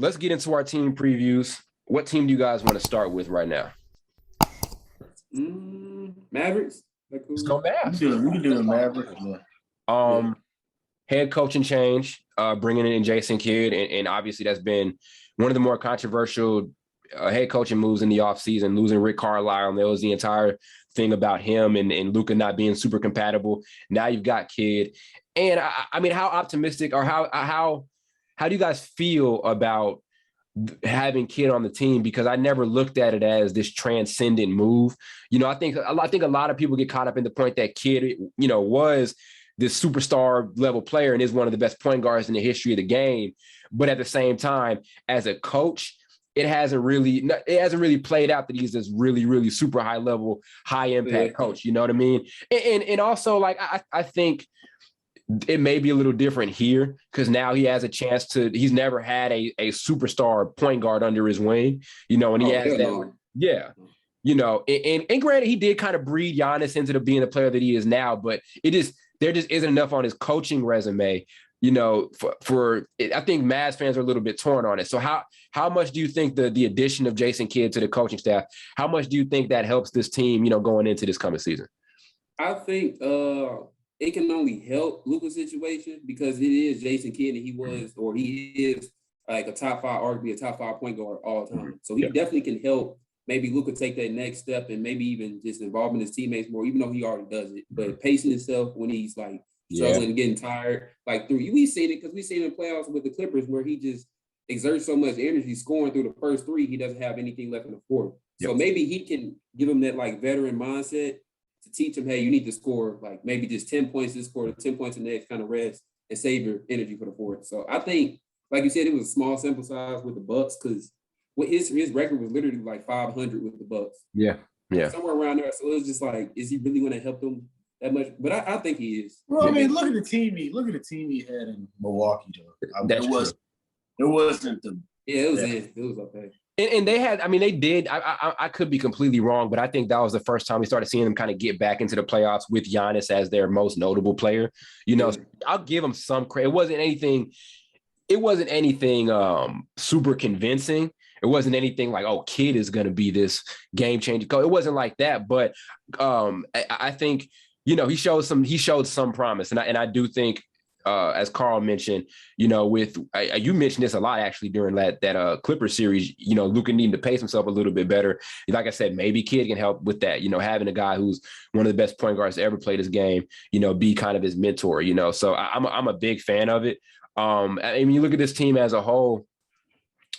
let's get into our team previews. What team do you guys want to start with right now? Mavericks. Let's go Mavs. We can do the Mavericks. Head coaching change, bringing in Jason Kidd, and obviously that's been one of the more controversial head coaching moves in the offseason, losing Rick Carlisle, and there was the entire thing about him and Luka not being super compatible. Now you've got Kidd. And I mean, how optimistic or how do you guys feel about having Kidd on the team? Because I never looked at it as this transcendent move. I think a lot of people get caught up in the point that Kidd, was this superstar level player and is one of the best point guards in the history of the game. But at the same time, as a coach, it hasn't really played out that he's this really, really super high level, high impact coach. You know what I mean? And also, like, I think it may be a little different here because now he has a chance he's never had a superstar point guard under his wing, and he has that. No. Yeah. And granted, he did kind of breed Giannis into being the player that he is now, but there just isn't enough on his coaching resume, for I think Mavs fans are a little bit torn on it. So how much do you think the addition of Jason Kidd to the coaching staff, how much do you think that helps this team, going into this coming season? I think it can only help Luka's situation because it is Jason Kidd and he is like arguably a top 5 point guard all the time. So he definitely can help maybe Luka take that next step and maybe even just involving his teammates more, even though he already does it. But pacing himself when he's like struggling and getting tired, we've seen it because we've seen it in playoffs with the Clippers where he just exerts so much energy scoring through the first 3, he doesn't have anything left in the fourth. So maybe he can give him that like veteran mindset to teach him, hey, you need to score like maybe just 10 points this quarter, 10 points the next, kind of rest and save your energy for the fourth. So I think, like you said, it was a small sample size with the Bucks because his record was literally like 500 with the Bucks. Yeah. Somewhere around there. So it was just like, is he really going to help them that much? But I think he is. Well, I mean, look at the team he had in Milwaukee, though. It wasn't the. Yeah, it was okay. And they did. I could be completely wrong, but I think that was the first time we started seeing them kind of get back into the playoffs with Giannis as their most notable player. I'll give them some credit. It wasn't anything super convincing. It wasn't anything like, oh, Kidd is going to be this game changer. It wasn't like that. But I think, he showed some promise. And I do think, as Carl mentioned, you mentioned this a lot actually during that Clippers series, Luka needing to pace himself a little bit better. Like I said, maybe Kidd can help with that, having a guy who's one of the best point guards to ever play this game, be kind of his mentor, So I'm a big fan of it. When you look at this team as a whole,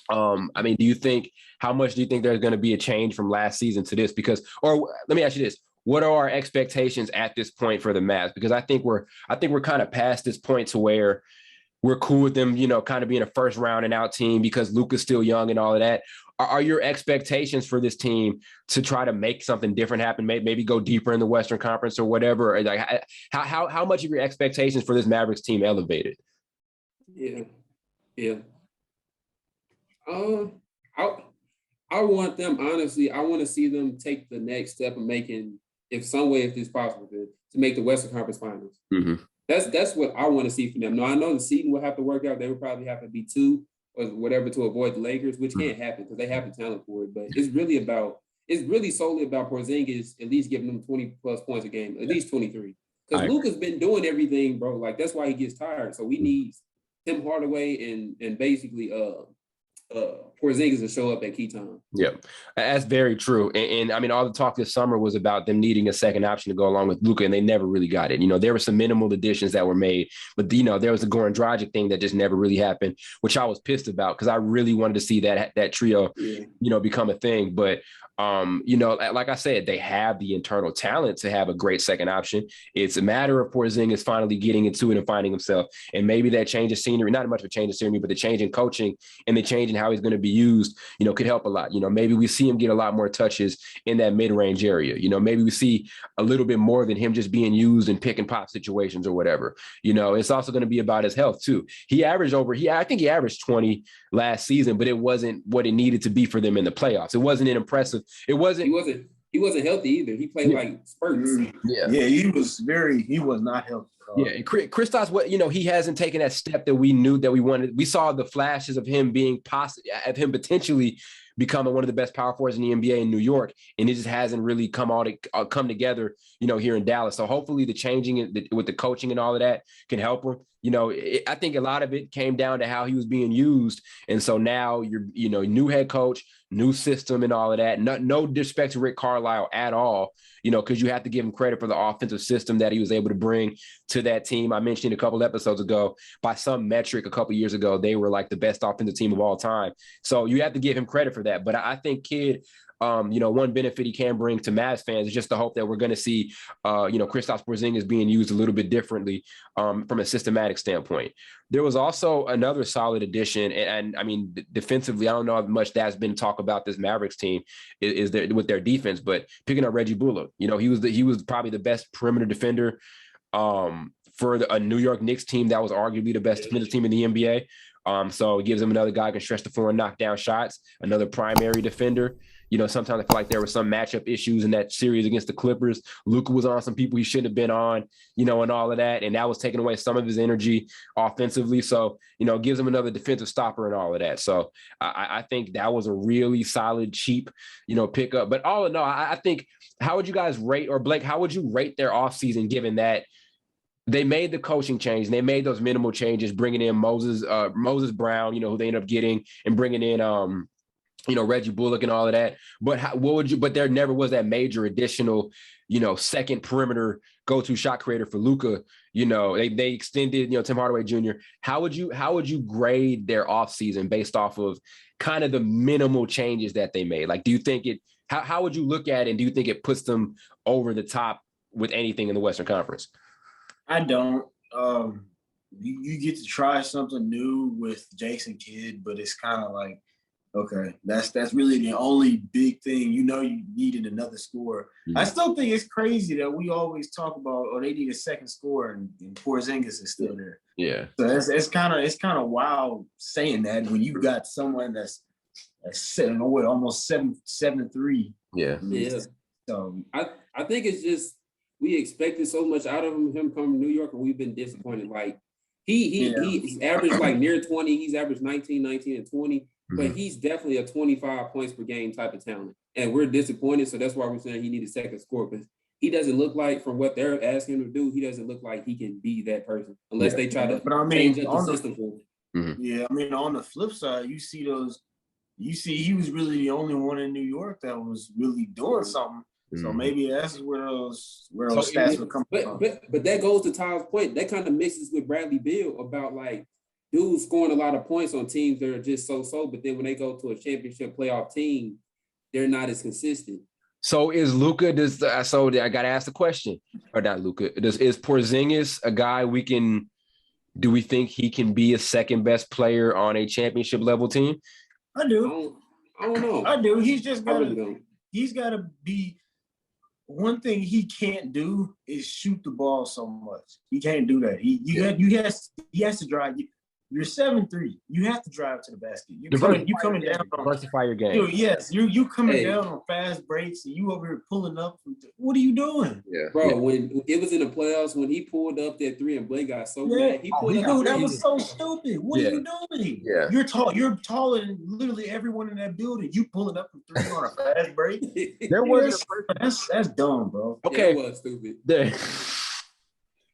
how much do you think there's going to be a change from last season to this? Or let me ask you this. What are our expectations at this point for the Mavs? Because I think we're kind of past this point to where we're cool with them, kind of being a first round and out team because Luka's still young and all of that. Are your expectations for this team to try to make something different happen? Maybe go deeper in the Western Conference or whatever? Or like how much of your expectations for this Mavericks team elevated? Yeah. I want them, honestly, I want to see them take the next step of making, if it's possible, to make the Western Conference Finals. Mm-hmm. That's what I want to see from them. Now, I know the seeding will have to work out. They would probably have to be 2 or whatever to avoid the Lakers, which can't happen because they have the talent for it. But it's really solely about Porzingis at least giving them 20-plus points a game, at least 23. Because Luka's been doing everything, bro. Like, that's why he gets tired. So we need Tim Hardaway and basically Porzingis to show up at key time. Yeah, that's very true. And all the talk this summer was about them needing a second option to go along with Luka, and they never really got it. There were some minimal additions that were made, but there was the Goran Dragic thing that just never really happened, which I was pissed about because I really wanted to see that trio, become a thing. But like I said, they have the internal talent to have a great second option. It's a matter of Porzingis finally getting into it and finding himself, and maybe that change of scenery, not much of a change of scenery, but the change in coaching and the change in how he's going to be used, could help a lot. Maybe we see him get a lot more touches in that mid-range area. Maybe we see a little bit more than him just being used in pick and pop situations or whatever. It's also going to be about his health too. I think he averaged 20 last season, but it wasn't what it needed to be for them in the playoffs. It wasn't an impressive. He wasn't He wasn't healthy either. He played like spurts. Yeah, he was not healthy. Yeah, and Kristaps, he hasn't taken that step that we knew that we wanted. We saw the flashes of him potentially becoming one of the best power forwards in the NBA in New York, and it just hasn't really come together, here in Dallas. So hopefully the changing with the coaching and all of that can help him. I think a lot of it came down to how he was being used, and so now you're, new head coach, new system, and all of that. No disrespect to Rick Carlisle at all, because you have to give him credit for the offensive system that he was able to bring to that team. I mentioned a couple episodes ago, by some metric a couple years ago, they were like the best offensive team of all time. So you have to give him credit for that. But I think Kidd, one benefit he can bring to Mavs fans is just the hope that we're going to see, Kristaps Porzingis being used a little bit differently from a systematic standpoint. There was also another solid addition, and I mean, defensively, I don't know how much that's been talked about this Mavericks team is there with their defense, but picking up Reggie Bullock, he was probably the best perimeter defender for a New York Knicks team that was arguably the best defensive team in the NBA. So it gives them another guy who can stretch the floor and knock down shots, another primary defender. Sometimes I feel like there were some matchup issues in that series against the Clippers. Luka was on some people he shouldn't have been on, and all of that. And that was taking away some of his energy offensively. So, it gives him another defensive stopper and all of that. So I think that was a really solid, cheap, pickup. But all in all, I think, how would you guys rate, or Blake, how would you rate their offseason given that they made the coaching change and they made those minimal changes, bringing in Moses Brown, who they ended up getting, and bringing in, Reggie Bullock and all of that. But but there never was that major additional, second perimeter go-to shot creator for Luka. They extended, Tim Hardaway Jr. How would you grade their offseason based off of kind of the minimal changes that they made? Like, do you think how would you look at it, and do you think it puts them over the top with anything in the Western Conference? I don't. You get to try something new with Jason Kidd, but it's kind of like, okay, that's really the only big thing. You needed another scorer. Mm-hmm. I still think it's crazy that we always talk about, they need a second scorer, and Porzingis is still there. Yeah. So it's kind of wild saying that when you've got someone that's almost 7'3". Yeah. Yeah. So I think it's just we expected so much out of him coming to New York, and we've been disappointed. Like he's averaged like near 20. He's averaged 19, and 20. But he's definitely a 25 points per game type of talent. And we're disappointed. So that's why we're saying he needs a second score, because he doesn't look like, from what they're asking him to do, he doesn't look like he can be that person unless they try to change up the system for him. Mm-hmm. Yeah, I mean, on the flip side, you see he was really the only one in New York that was really doing something. Mm-hmm. So maybe that's where those stats were coming from. But that goes to Tyler's point. That kind of mixes with Bradley Beal about like, dudes scoring a lot of points on teams that are just so-so, but then when they go to a championship playoff team, they're not as consistent. So is Luka, so I got to ask the question, or not Luka, is Porzingis a guy do we think he can be a second best player on a championship level team? I do. I don't know. I do. He's got to be, one thing he can't do is shoot the ball so much. He can't do that. He has to drive. You're 7'3". You have to drive to the basket. You coming down on diversify your game. Dude, yes, you coming down on fast breaks, and you over here pulling up. What are you doing? Yeah, bro. When it was in the playoffs, when he pulled up that three and Blake got so mad, he pulled up. Dude, that was so stupid. What are you doing? Yeah, you're tall. You're taller than literally everyone in that building. You pulling up from three on a fast break? That's dumb, bro. Okay, it was stupid.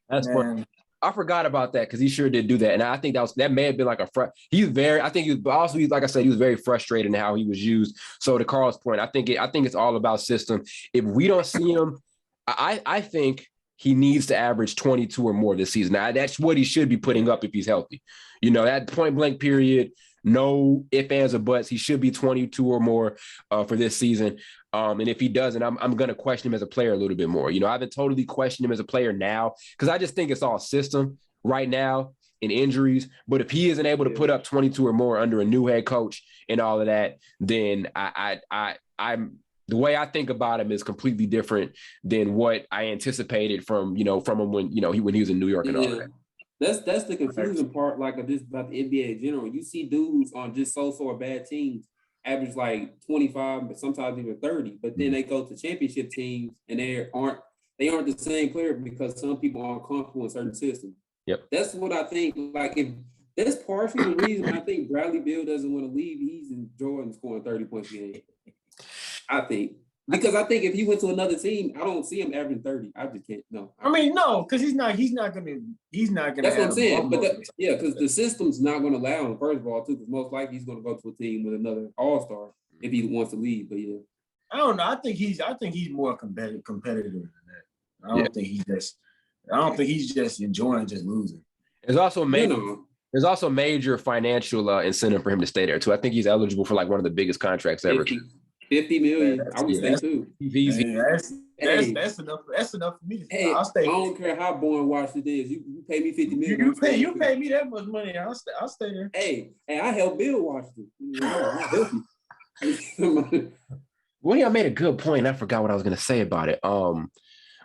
That's funny. I forgot about that because he sure did do that, and I think that may have been like like I said, he was very frustrated in how he was used. So to Carl's point, I think it's all about system. If we don't see him, I think he needs to average 22 or more this season. Now, that's what he should be putting up if he's healthy. That point blank period, no ifs, ands, or buts. He should be 22 or more for this season. And if he doesn't, I'm going to question him as a player a little bit more. I haven't totally questioned him as a player now because I just think it's all system right now in injuries. But if he isn't able to put up 22 or more under a new head coach and all of that, then I'm the way I think about him is completely different than what I anticipated from him when he was in New York and all that. That's the confusing part, like, of this about the NBA in general. You see dudes on just so-so or bad teams average like 25, but sometimes even 30. But then they go to championship teams and they aren't the same player because some people aren't comfortable in certain systems. Yep. That's what I think. Like, if that's partially the reason I think Bradley Beal doesn't want to leave. He's enjoying scoring 30 points a game. I think. Because I think if he went to another team, I don't see him averaging 30. I just can't. No. I mean, no, because he's not gonna. That's what I'm saying. But because the system's not going to allow him. First of all, too, because most likely he's going to go to a team with another All-Star if he wants to leave. But yeah, I don't know. I think he's more competitive than that. I don't think he's just enjoying just losing. There's also major financial incentive for him to stay there too. I think he's eligible for like one of the biggest contracts ever. 50 million. I would stay too. Easy. That's enough. That's enough for me. I'll stay. I don't care how boring Washington is. You pay me 50 million. You pay me that much money. I'll stay there. Hey, I helped build Washington. Well, I made a good point. I forgot what I was going to say about it.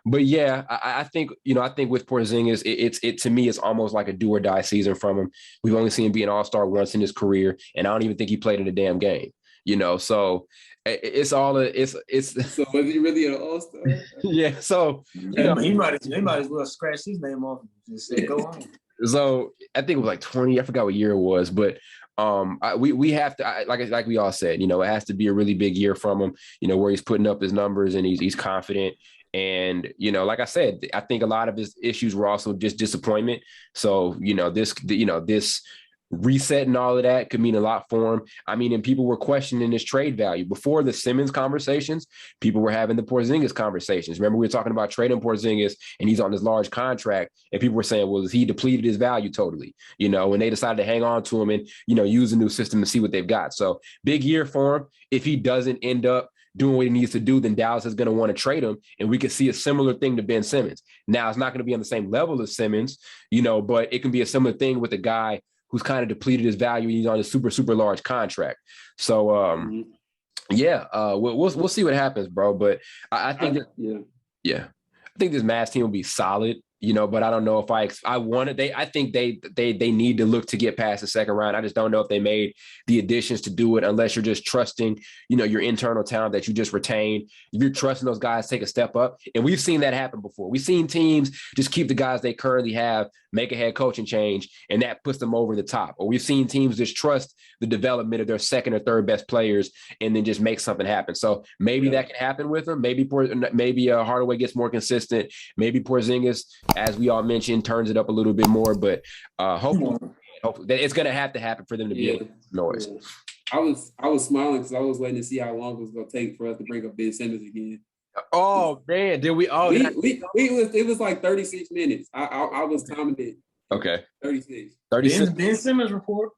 But yeah, I think with Porzingis, it to me, it's almost like a do or die season from him. We've only seen him be an all-star once in his career, and I don't even think he played in a damn game. So it's so was he really an all-star? Yeah. So he might as well scratch his name off and just say go on. So I think it was like 20. I forgot what year it was, but we have to like we all said, it has to be a really big year from him. Where he's putting up his numbers and he's confident. And, like I said, I think a lot of his issues were also just disappointment. So, this reset and all of that could mean a lot for him. I mean, and people were questioning his trade value. Before the Simmons conversations, people were having the Porzingis conversations. Remember, we were talking about trading Porzingis and he's on this large contract. And people were saying, well, he depleted his value totally, when they decided to hang on to him and, use a new system to see what they've got. So big year for him. If he doesn't end up doing what he needs to do, then Dallas is going to want to trade him. And we could see a similar thing to Ben Simmons. Now, it's not going to be on the same level as Simmons, but it can be a similar thing with a guy who's kind of depleted his value. He's on a super, super large contract. So, we'll see what happens, bro. But I think I think this Mavs team will be solid. But I don't know if I wanted. I think they need to look to get past the second round. I just don't know if they made the additions to do it unless you're just trusting, your internal talent that you just retained. If you're trusting those guys take a step up, and we've seen that happen before. We've seen teams just keep the guys they currently have, make a head coaching change, and that puts them over the top. Or we've seen teams just trust the development of their second or third best players and then just make something happen. So maybe that can happen with them. Maybe Hardaway gets more consistent. Maybe Porzingis, as we all mentioned, turns it up a little bit more, but hopefully it's going to happen for them to be able to make noise. I was smiling because I was waiting to see how long it was going to take for us to bring up Ben Simmons again. Oh man, did we? Oh, it was like 36 minutes. I was timing it. Okay, 36. Ben Simmons report.